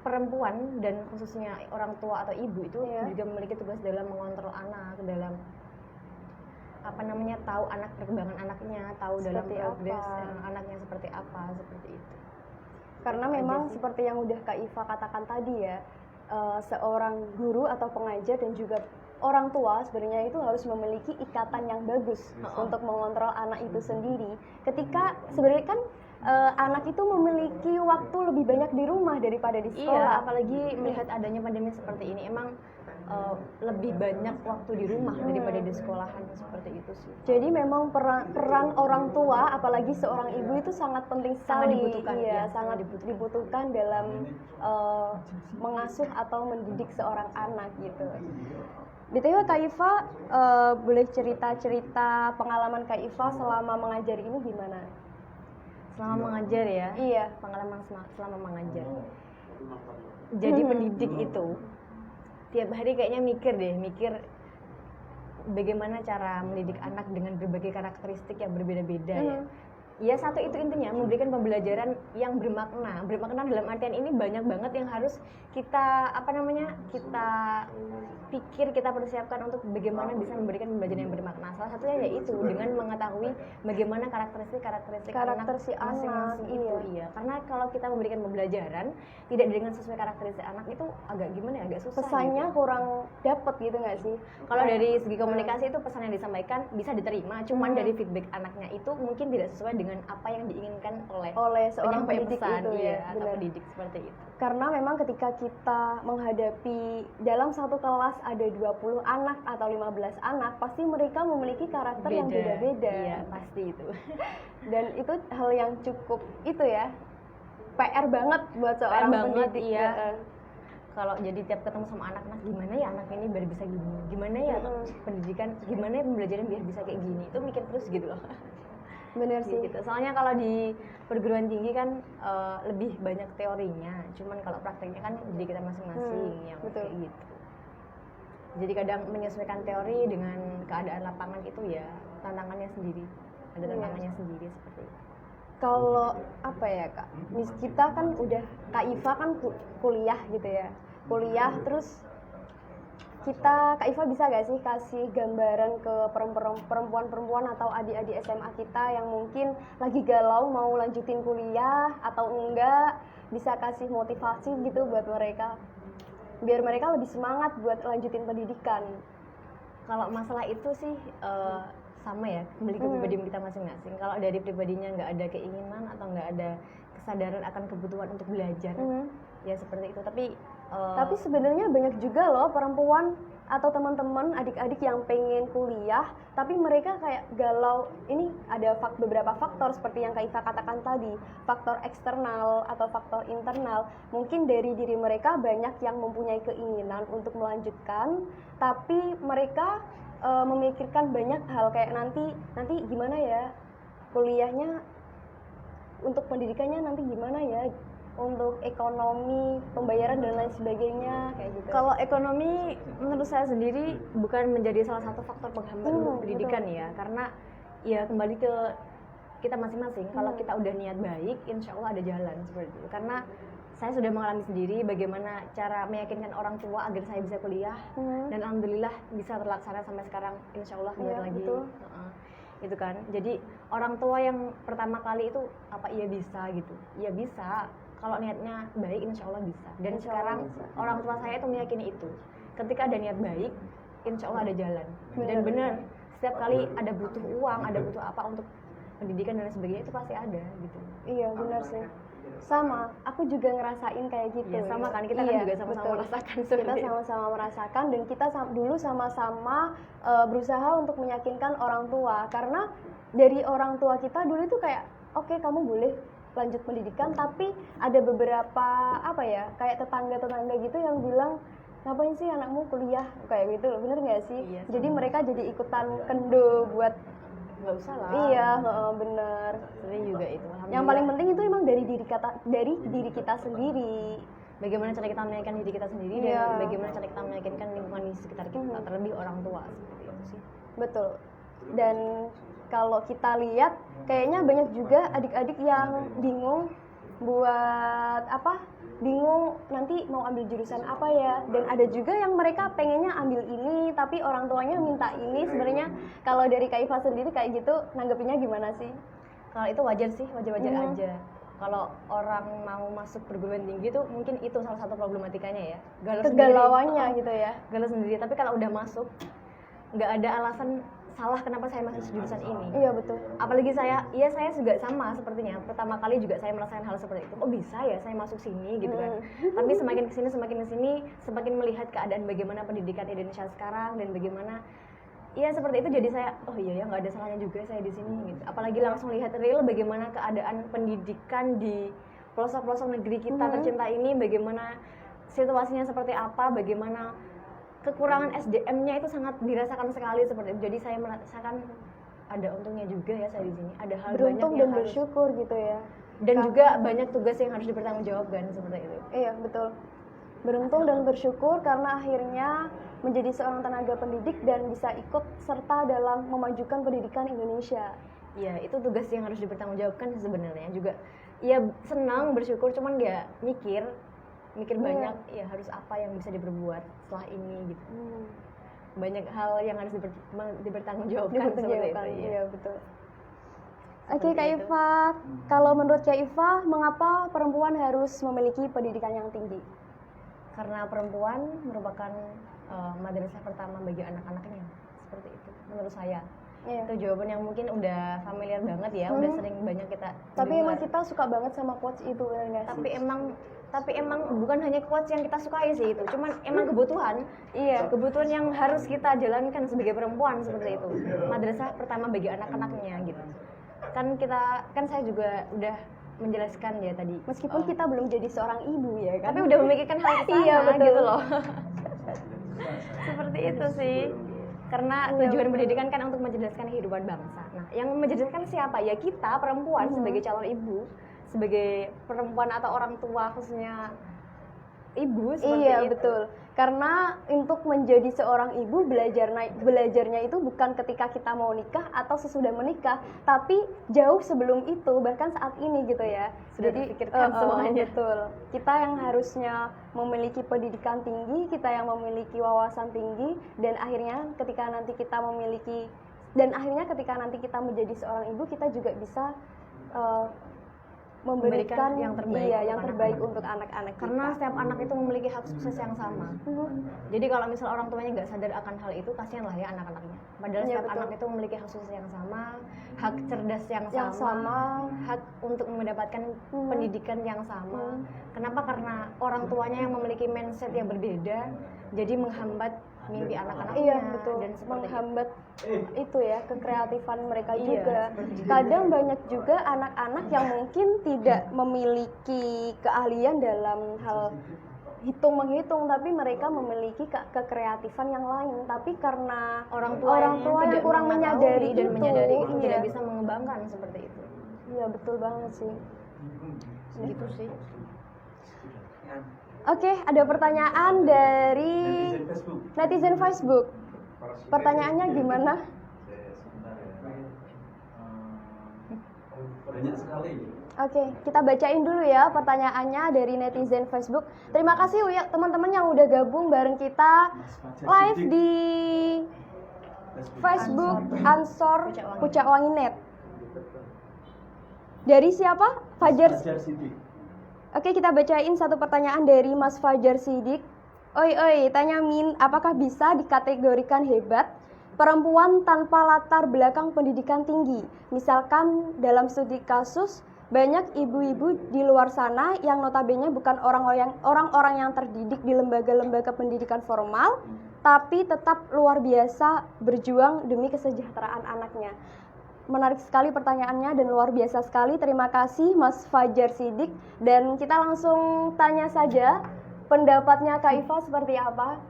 S3: perempuan dan khususnya orang tua atau ibu itu juga memiliki tugas dalam mengontrol anak, dalam tahu anak perkembangan anaknya, tahu dalam progres anaknya seperti apa, seperti itu.
S1: Karena memang seperti yang udah Kak Iva katakan tadi ya, seorang guru atau pengajar dan juga orang tua sebenarnya itu harus memiliki ikatan yang bagus untuk mengontrol anak itu sendiri. Ketika sebenarnya kan anak itu memiliki waktu lebih banyak di rumah daripada di sekolah.
S3: Iya, apalagi melihat adanya pandemi seperti ini, emang lebih banyak waktu di rumah daripada di sekolahan, seperti itu sih.
S1: Jadi memang peran orang tua, apalagi seorang ibu itu sangat penting sekali. Sangat dibutuhkan dalam mengasuh atau mendidik seorang anak gitu. BTW Kak Iva, boleh cerita-cerita pengalaman Kak Iva selama mengajar ini gimana?
S3: Selama mengajar ya?
S1: Iya.
S3: Pengalaman selama mengajar. Jadi pendidik itu tiap hari kayaknya mikir bagaimana cara mendidik anak dengan berbagai karakteristik yang berbeda-beda ya. Ya satu itu intinya memberikan pembelajaran yang bermakna. Bermakna dalam artian ini banyak banget yang harus kita kita pikir, kita persiapkan untuk bagaimana bisa memberikan pembelajaran yang bermakna. Salah satunya yaitu dengan mengetahui bagaimana karakteristik anak
S1: si anak
S3: itu. Iya. Karena kalau kita memberikan pembelajaran tidak dengan sesuai karakteristik anak itu agak gimana ya, agak susah.
S1: Pesannya
S3: gitu.
S1: Kurang dapet gitu nggak sih?
S3: Kalau dari segi komunikasi itu pesan yang disampaikan bisa diterima, cuman dari feedback anaknya itu mungkin tidak sesuai dengan apa yang diinginkan oleh
S1: seorang pendidik
S3: pesan,
S1: itu ya,
S3: atau pendidik seperti itu.
S1: Karena memang ketika kita menghadapi dalam satu kelas ada 20 anak atau 15 anak, pasti mereka memiliki karakter yang beda-beda.
S3: Iya, pasti itu.
S1: Dan itu hal yang cukup itu ya, PR banget buat seorang pendidik.
S3: Iya. kalau jadi tiap ketemu sama anak-anak, gimana ya anak ini biar bisa gini, gimana ya pendidikan, gimana ya pembelajaran biar bisa kayak gini, itu mikir terus gitu loh.
S1: Bener sih.
S3: Gitu. Soalnya kalau di perguruan tinggi kan lebih banyak teorinya, cuman kalau prakteknya kan jadi kita masing-masing yang
S1: betul.
S3: kayak gitu. Jadi kadang menyesuaikan teori dengan keadaan lapangan itu ya tantangannya sendiri, ada tantangannya sendiri seperti itu.
S1: Kalau apa ya Kak, kita kan udah, Kak Iva kan kuliah gitu ya, kuliah terus Kak Iva bisa gak sih kasih gambaran ke perempuan-perempuan atau adik-adik SMA kita yang mungkin lagi galau mau lanjutin kuliah atau enggak, bisa kasih motivasi gitu buat mereka biar mereka lebih semangat buat lanjutin pendidikan.
S3: Kalau masalah itu sih sama ya, kembali ke pribadi kita masing-masing. Kalau dari pribadinya nggak ada keinginan atau nggak ada kesadaran akan kebutuhan untuk belajar, ya seperti itu. Tapi
S1: sebenarnya banyak juga loh perempuan atau teman-teman adik-adik yang pengen kuliah tapi mereka kayak galau. Ini ada beberapa faktor seperti yang Kak Iva katakan tadi, faktor eksternal atau faktor internal. Mungkin dari diri mereka banyak yang mempunyai keinginan untuk melanjutkan, tapi mereka memikirkan banyak hal kayak nanti gimana ya kuliahnya, untuk pendidikannya nanti gimana ya, untuk ekonomi, pembayaran dan lain sebagainya kayak gitu.
S3: Kalau ekonomi menurut saya sendiri bukan menjadi salah satu faktor penghambat untuk pendidikan ya, karena ya kembali ke kita masing-masing. Kalau kita udah niat baik, insya Allah ada jalan seperti itu. Karena saya sudah mengalami sendiri bagaimana cara meyakinkan orang tua agar saya bisa kuliah, dan alhamdulillah bisa terlaksana sampai sekarang, insya Allah lagi. Itu kan, jadi orang tua yang pertama kali itu apa iya bisa gitu, iya bisa. Kalau niatnya baik, insya Allah bisa. Dan sekarang orang tua saya itu meyakini itu. Ketika ada niat baik, insya Allah ada jalan. Dan benar, setiap kali ada butuh uang, ada butuh apa untuk pendidikan dan sebagainya, itu pasti ada gitu.
S1: Iya benar sih. Sama, aku juga ngerasain kayak gitu.
S3: Ya, sama kan, kita kan juga sama-sama merasakan.
S1: Kita sama-sama merasakan dan kita dulu sama-sama berusaha untuk meyakinkan orang tua. Karena dari orang tua kita dulu itu kayak, oke, kamu boleh lanjut pendidikan, tapi ada beberapa kayak tetangga-tetangga gitu yang bilang, ngapain sih anakmu kuliah kayak gitu, bener nggak sih?
S3: Iya,
S1: jadi mereka jadi ikutan kendo buat
S3: nggak usah lah.
S1: Iya, bener.
S3: Sebenarnya juga itu.
S1: Yang paling penting itu emang dari diri kita sendiri.
S3: Bagaimana cara kita meyakinkan diri kita sendiri dan bagaimana cara kita meyakinkan lingkungan di sekitar kita, terlebih orang tua seperti itu sih.
S1: Betul. Dan kalau kita lihat kayaknya banyak juga adik-adik yang bingung bingung nanti mau ambil jurusan apa ya, dan ada juga yang mereka pengennya ambil ini tapi orang tuanya minta ini. Sebenarnya kalau dari Kak Iva sendiri kayak gitu nanggepinnya gimana sih?
S3: Kalau itu wajar sih, wajar-wajar aja. Kalau orang mau masuk perguruan tinggi tuh mungkin itu salah satu problematikanya ya,
S1: kegalauannya gitu ya,
S3: galau sendiri. Tapi kalau udah masuk nggak ada alasan salah kenapa saya masuk jurusan ini.
S1: Iya betul.
S3: Apalagi saya juga sama sepertinya. Pertama kali juga saya merasakan hal seperti itu. Oh bisa ya saya masuk sini gitu kan. Tapi semakin kesini semakin melihat keadaan bagaimana pendidikan Indonesia sekarang dan bagaimana seperti itu, jadi saya oh iya ya nggak ada salahnya juga saya di sini gitu. Apalagi langsung lihat real bagaimana keadaan pendidikan di pelosok-pelosok negeri kita tercinta ini, bagaimana situasinya seperti apa, bagaimana kekurangan SDM-nya itu sangat dirasakan sekali seperti itu. Jadi saya merasakan ada untungnya juga ya saya di sini. Ada hal
S1: beruntung
S3: banyak
S1: dan bersyukur gitu ya.
S3: Dan juga banyak tugas yang harus dipertanggungjawabkan seperti itu.
S1: Iya betul. Beruntung dan bersyukur karena akhirnya menjadi seorang tenaga pendidik dan bisa ikut serta dalam memajukan pendidikan Indonesia.
S3: Iya, itu tugas yang harus dipertanggungjawabkan sebenarnya juga. Iya senang, bersyukur, cuman ya mikir banyak ya harus apa yang bisa diperbuat setelah ini gitu. Banyak hal yang harus dipertanggungjawabkan seperti itu.
S1: Iya betul. Oke Kak Iva, kalau menurut Kak Iva, mengapa perempuan harus memiliki pendidikan yang tinggi?
S3: Karena perempuan merupakan madrasah pertama bagi anak-anaknya, seperti itu menurut saya. Itu jawaban yang mungkin udah familiar banget ya, udah sering banyak kita
S1: tapi dengar. Emang kita suka banget sama quotes itu ya.
S3: Tapi emang bukan hanya quotes yang kita sukai sih itu, cuman emang kebutuhan. Iya, kebutuhan yang harus kita jalankan sebagai perempuan seperti itu. Madrasah pertama bagi anak-anaknya gitu. Kan saya juga udah menjelaskan ya tadi.
S1: Meskipun kita belum jadi seorang ibu ya kan.
S3: Tapi udah memikirkan hal ke sana
S1: Iya, betul.
S3: gitu loh. Seperti itu sih. Karena tujuan pendidikan kan untuk mencerdaskan kehidupan bangsa. Nah, yang mencerdaskan siapa? Ya kita perempuan sebagai calon ibu, sebagai perempuan atau orang tua khususnya ibu seperti
S1: Iya,
S3: itu.
S1: betul. Karena untuk menjadi seorang ibu belajarnya itu bukan ketika kita mau nikah atau sesudah menikah, tapi jauh sebelum itu, bahkan saat ini gitu ya.
S3: Sudah terpikirkan semuanya.
S1: Betul. Kita yang harusnya memiliki pendidikan tinggi, kita yang memiliki wawasan tinggi, dan akhirnya ketika nanti kita menjadi seorang ibu, kita juga bisa memberikan
S3: yang terbaik,
S1: yang terbaik untuk anak-anak kita.
S3: Karena setiap anak itu memiliki hak sukses yang sama. Jadi kalau misal orang tuanya nggak sadar akan hal itu, kasihan lah ya anak-anaknya. Padahal setiap anak itu memiliki hak sukses yang sama, hak cerdas yang sama, hak untuk mendapatkan pendidikan yang sama. Kenapa? Karena orang tuanya yang memiliki mindset yang berbeda, jadi menghambat mimpi anak-anaknya.
S1: Iya, betul.
S3: Dan
S1: menghambat itu ya kekreatifan mereka juga. Kadang banyak juga anak-anak yang mungkin tidak memiliki keahlian dalam hal hitung-menghitung, tapi mereka memiliki kekreatifan yang lain. Tapi karena orang tua yang kurang menyadari
S3: dan menyadari itu
S1: iya.
S3: tidak bisa mengembangkan seperti itu.
S1: Iya, betul banget sih.
S3: Gitu sih.
S1: Oke, ada pertanyaan dari netizen Facebook. Pertanyaannya gimana?
S2: Banyak sekali.
S1: Oke, kita bacain dulu ya pertanyaannya dari netizen Facebook. Terima kasih ya teman-teman yang udah gabung bareng kita live di Facebook Ansor Pucak Wangi Net. Dari siapa? Fajar
S2: Sidik.
S1: Oke, kita bacain satu pertanyaan dari Mas Fajar Sidik. Oi, tanya Min, apakah bisa dikategorikan hebat perempuan tanpa latar belakang pendidikan tinggi? Misalkan dalam studi kasus, banyak ibu-ibu di luar sana yang notabene bukan orang-orang yang terdidik di lembaga-lembaga pendidikan formal, tapi tetap luar biasa berjuang demi kesejahteraan anaknya. Menarik sekali pertanyaannya dan luar biasa sekali. Terima kasih Mas Fajar Sidik. Dan kita langsung tanya saja pendapatnya Kak Iva seperti apa?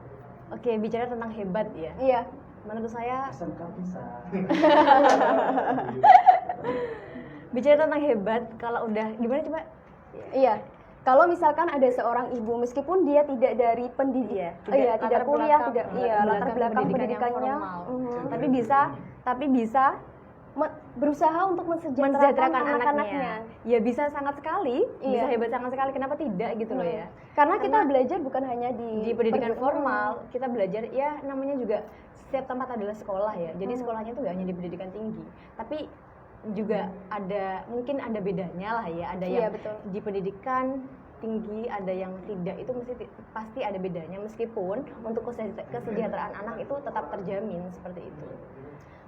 S3: Oke, bicara tentang hebat ya.
S1: Iya.
S3: Menurut saya
S2: Kau bisa.
S3: bicara tentang hebat, kalau udah gimana coba?
S1: Iya. Kalau misalkan ada seorang ibu meskipun dia tidak dari pendidik, tidak kuliah, latar belakang pendidikannya,
S3: tapi bisa
S1: berusaha untuk mensejahterakan anak-anaknya.
S3: Ya bisa sangat sekali, bisa hebat sangat sekali. Kenapa tidak gitu loh ya?
S1: Karena kita belajar bukan hanya di
S3: pendidikan formal, kita belajar ya namanya juga setiap tempat adalah sekolah ya. Jadi sekolahnya itu gak hanya di pendidikan tinggi, tapi juga mungkin ada bedanya lah ya. Ada yang di pendidikan tinggi, ada yang tidak. Itu pasti ada bedanya. Meskipun untuk kesejahteraan anak itu tetap terjamin seperti itu.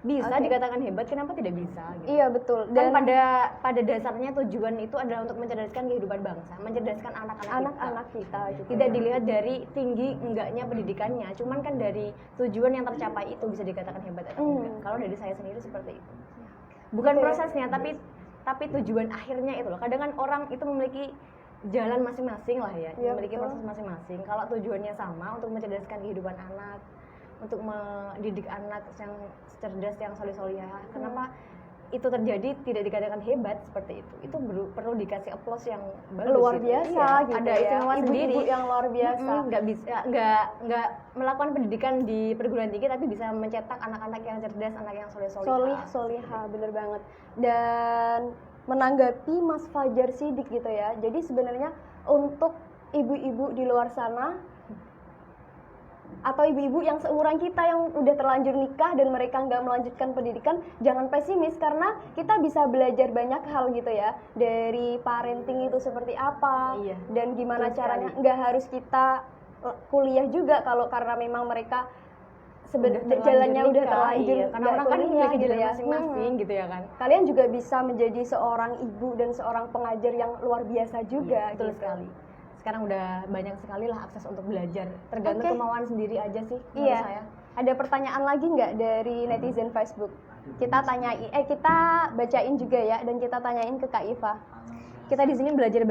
S3: Bisa dikatakan hebat, kenapa tidak bisa? Gitu.
S1: Iya, betul.
S3: Dan pada dasarnya tujuan itu adalah untuk mencerdaskan kehidupan bangsa, mencerdaskan anak-anak kita. Gitu. Tidak dilihat dari tinggi enggaknya pendidikannya, cuman kan dari tujuan yang tercapai itu bisa dikatakan hebat atau enggak. Kalau dari saya sendiri seperti itu. Bukan prosesnya, tapi tujuan akhirnya itu loh. Kadang kan orang itu memiliki jalan masing-masing lah ya, memiliki proses masing-masing. Kalau tujuannya sama untuk mencerdaskan kehidupan anak, untuk mendidik anak yang cerdas, yang soleh-solehah. Kenapa itu terjadi tidak dikatakan hebat seperti itu? Itu perlu dikasih applause yang bagus,
S1: luar biasa gitu.
S3: Ada istimewa sendiri
S1: yang luar biasa.
S3: Nggak melakukan pendidikan di perguruan tinggi tapi bisa mencetak anak-anak yang cerdas, anak yang
S1: soleh-solehah, bener banget. Dan menanggapi Mas Fajar Sidik gitu ya. Jadi sebenarnya untuk ibu-ibu di luar sana atau ibu-ibu yang seumuran kita yang udah terlanjur nikah dan mereka nggak melanjutkan pendidikan, jangan pesimis karena kita bisa belajar banyak hal gitu ya, dari parenting itu seperti apa, dan gimana caranya. Nggak harus kita kuliah juga kalau karena memang mereka jalannya udah terlanjur,
S3: karena orang kan memiliki jalan masing-masing gitu ya kan.
S1: Kalian juga bisa menjadi seorang ibu dan seorang pengajar yang luar biasa juga.
S3: Betul sekali. Sekarang udah banyak sekali lah akses untuk belajar, tergantung kemauan sendiri aja sih menurut saya.
S1: Ada pertanyaan lagi nggak dari netizen Facebook? Kita bacain juga ya, dan kita tanyain ke Kak Iva.
S3: kita di sini belajar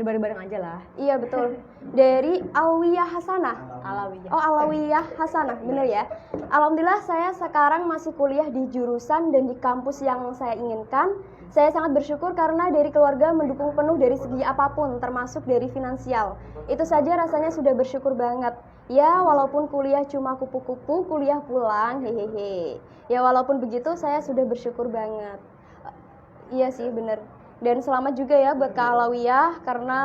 S3: bareng-bareng aja lah.
S1: Iya betul. Dari Alwiyah Hasanah.
S3: Alawiyah.
S1: Oh, Alawiyah Hasanah, bener ya. Alhamdulillah saya sekarang masih kuliah di jurusan dan di kampus yang saya inginkan. Saya sangat bersyukur karena dari keluarga mendukung penuh dari segi apapun, termasuk dari finansial. Itu saja rasanya sudah bersyukur banget. Ya, walaupun kuliah cuma kupu-kupu, kuliah pulang, hehehe. Ya, walaupun begitu saya sudah bersyukur banget. Iya sih, bener. Dan selamat juga ya buat Kak Alawiyah karena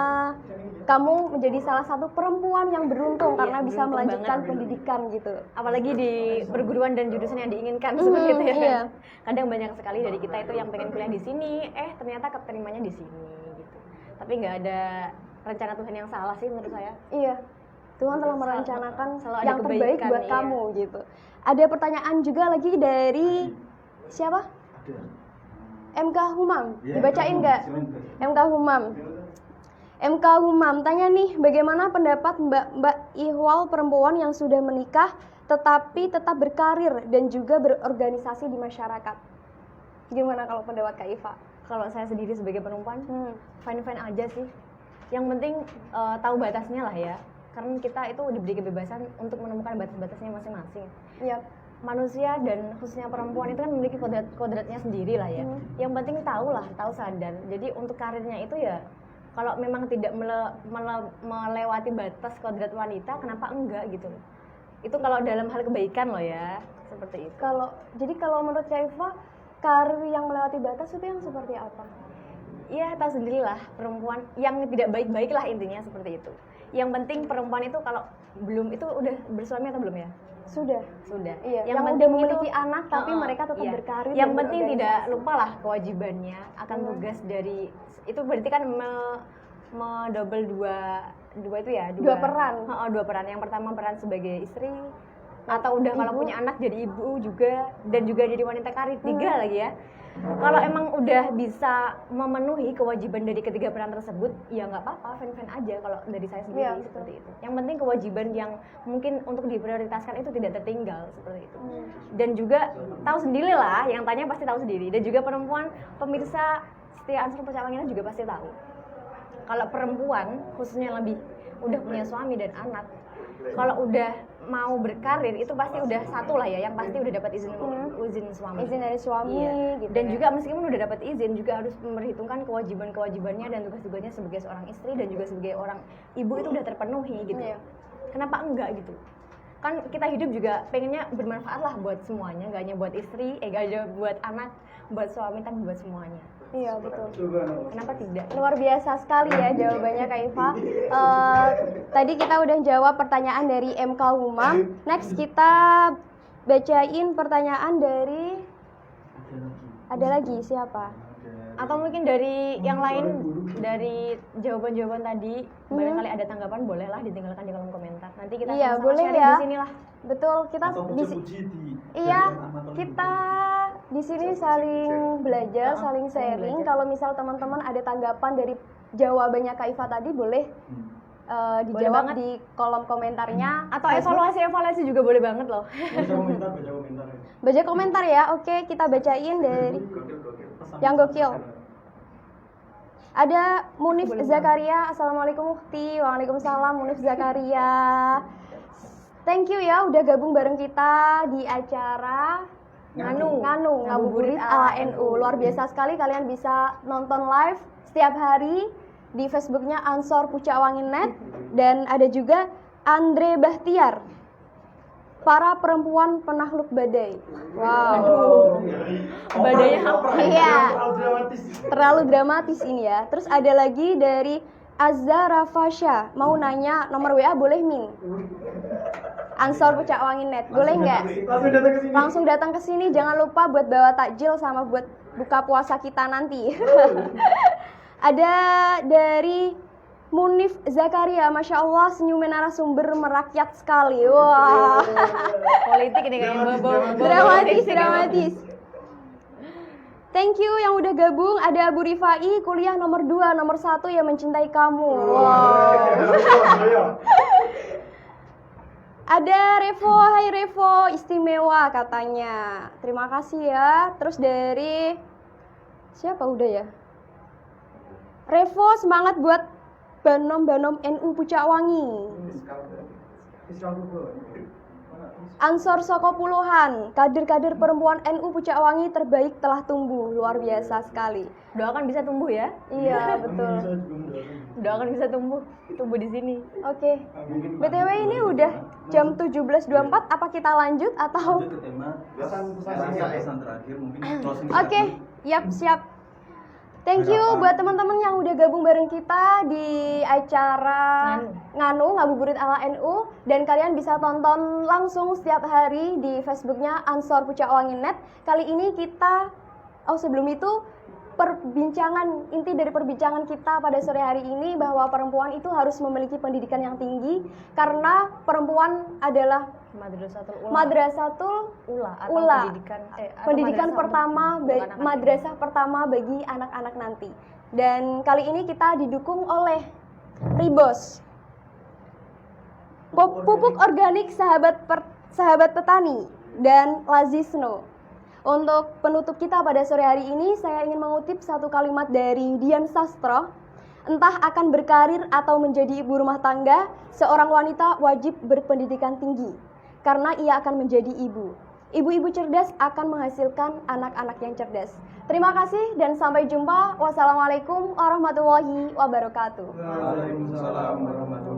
S1: kamu menjadi salah satu perempuan yang beruntung karena bisa melanjutkan pendidikan gitu.
S3: Apalagi di perguruan dan jurusan yang diinginkan seperti itu ya.
S1: Iya.
S3: Kadang banyak sekali dari kita itu yang pengen kuliah di sini, ternyata keterimanya di sini gitu. Tapi nggak ada rencana Tuhan yang salah sih menurut saya.
S1: Iya. Tuhan telah merencanakan
S3: selalu ada
S1: yang terbaik
S3: kebaikan,
S1: buat
S3: iya.
S1: kamu gitu. Ada pertanyaan juga lagi dari siapa? MK Humam. Dibacain nggak? MK Humam. MK Humam tanya nih, bagaimana pendapat Mbak Ihwal perempuan yang sudah menikah tetapi tetap berkarir dan juga berorganisasi di masyarakat? Gimana kalau pendapat Kak Iva?
S3: Kalau saya sendiri sebagai perempuan, fine-fine aja sih. Yang penting tahu batasnya lah ya. Karena kita itu diberi kebebasan untuk menemukan batas-batasnya masing-masing.
S1: Iya.
S3: Manusia dan khususnya perempuan itu kan memiliki kodratnya sendiri lah ya. Yang penting tahu sadar. Jadi untuk karirnya itu ya, kalau memang tidak melewati batas kodrat wanita, kenapa enggak gitu? Itu kalau dalam hal kebaikan loh ya, seperti itu.
S1: Kalau menurut Kak Iva, karir yang melewati batas itu yang seperti apa?
S3: Iya, tahu sendirilah, perempuan yang tidak baik-baik lah intinya seperti itu. Yang penting perempuan itu kalau belum itu udah bersuami atau belum ya?
S1: Sudah.
S3: Iya.
S1: Yang udah memiliki anak tapi mereka tetap berkarir.
S3: Yang penting tidak lupalah kewajibannya akan tugas dari itu berarti kan mendouble dua itu ya,
S1: dua peran.
S3: Dua peran. Yang pertama peran sebagai istri atau udah kalau punya anak jadi ibu juga dan juga jadi wanita karir, 3 lagi ya. Kalau emang udah bisa memenuhi kewajiban dari ketiga peran tersebut, ya nggak apa-apa, fan-fan aja kalau dari saya sendiri seperti itu. Yang penting kewajiban yang mungkin untuk diprioritaskan itu tidak tertinggal seperti itu. Dan juga tahu sendiri lah, yang tanya pasti tahu sendiri. Dan juga perempuan, pemirsa setia Ansor Percawanginan juga pasti tahu. Kalau perempuan, khususnya lebih udah punya suami dan anak, kalau udah mau berkarir itu pasti udah satu lah ya, yang pasti udah dapat izin suami.
S1: Izin dari suami gitu.
S3: Dan juga meskipun udah dapat izin juga harus memperhitungkan kewajibannya dan tugas-tugasnya sebagai seorang istri dan juga sebagai orang ibu itu udah terpenuhi gitu. Kenapa enggak gitu? Kan kita hidup juga pengennya bermanfaat lah buat semuanya, gak hanya buat istri, gak hanya buat anak, buat suami, tapi buat semuanya.
S1: Iya betul.
S3: Kenapa tidak?
S1: Luar biasa sekali ya jawabannya Kak Iva. Tadi kita udah jawab pertanyaan dari MK Umam. Next kita bacain pertanyaan dari ada lagi siapa?
S3: Atau mungkin dari yang lain, dari jawaban-jawaban tadi, barangkali ada tanggapan, bolehlah ditinggalkan di kolom komentar. Nanti kita sama-sama
S1: boleh
S3: sharing
S1: ya.
S3: di sini lah.
S1: Betul, kita kita di sini saling belajar, saling sharing. Kalau misal teman-teman ada tanggapan dari jawabannya Kak Iva tadi, boleh dijawab di kolom komentarnya.
S3: Atau evaluasi juga boleh banget loh.
S1: Baca komentar ya. Oke, kita bacain dari yang gokil. Ada Munif Zakaria. Assalamualaikum Ukti. Waalaikumsalam Munif Zakaria. Thank you ya udah gabung bareng kita di acara Nganu Ngabuburit ala NU. Luar biasa sekali, kalian bisa nonton live setiap hari di Facebooknya Ansor Pucakwangi.net. Dan ada juga Andre Bahtiar, para perempuan penakluk badai. Wow.
S3: Badainya apa?
S1: Iya. Terlalu dramatis ini ya. Terus ada lagi dari Azza Rafasha, mau nanya nomor WA boleh Min? Ansor Pucakwangi.net, boleh nggak? Langsung datang ke sini. Jangan lupa buat bawa takjil sama buat buka puasa kita nanti. Ada dari Munif Zakaria, Masya Allah senyumnya narasumber merakyat sekali. Wah.
S3: Politik ini kayaknya
S1: dramatis. Thank you yang udah gabung. Ada Abu Rifai, kuliah nomor 2, nomor 1 yang mencintai kamu. Wow. Ada Revo, hai Revo, istimewa katanya. Terima kasih ya. Terus dari siapa udah ya? Revo, semangat buat Banom NU Pucakwangi. Ansor Soko Puluhan, kader-kader perempuan NU Pucakwangi terbaik telah tumbuh, luar biasa sekali.
S3: Doakan bisa tumbuh ya.
S1: Iya, betul.
S3: Doakan bisa tumbuh di sini.
S1: Oke. BTW ini udah jam 17.24, apa kita lanjut atau?
S2: Lanjut ke tema pesan terakhir mungkin closing
S1: Oke, siap. Thank you buat teman-teman yang udah gabung bareng kita di acara Nganu Ngabuburit ala NU, dan kalian bisa tonton langsung setiap hari di Facebooknya Ansor Pucakwangi Net. Kali ini kita, sebelum itu inti dari perbincangan kita pada sore hari ini bahwa perempuan itu harus memiliki pendidikan yang tinggi karena perempuan adalah Madrasatul Ula, pendidikan pertama, madrasah pertama bagi anak-anak nanti. Dan kali ini kita didukung oleh Ribos, pupuk organik sahabat petani, dan Lazisno. Untuk penutup kita pada sore hari ini, saya ingin mengutip satu kalimat dari Dian Sastro. Entah akan berkarir atau menjadi ibu rumah tangga, seorang wanita wajib berpendidikan tinggi, karena ia akan menjadi ibu. Ibu-ibu cerdas akan menghasilkan anak-anak yang cerdas. Terima kasih dan sampai jumpa. Wassalamualaikum warahmatullahi wabarakatuh.
S2: Waalaikumsalam warahmatullahi wabarakatuh.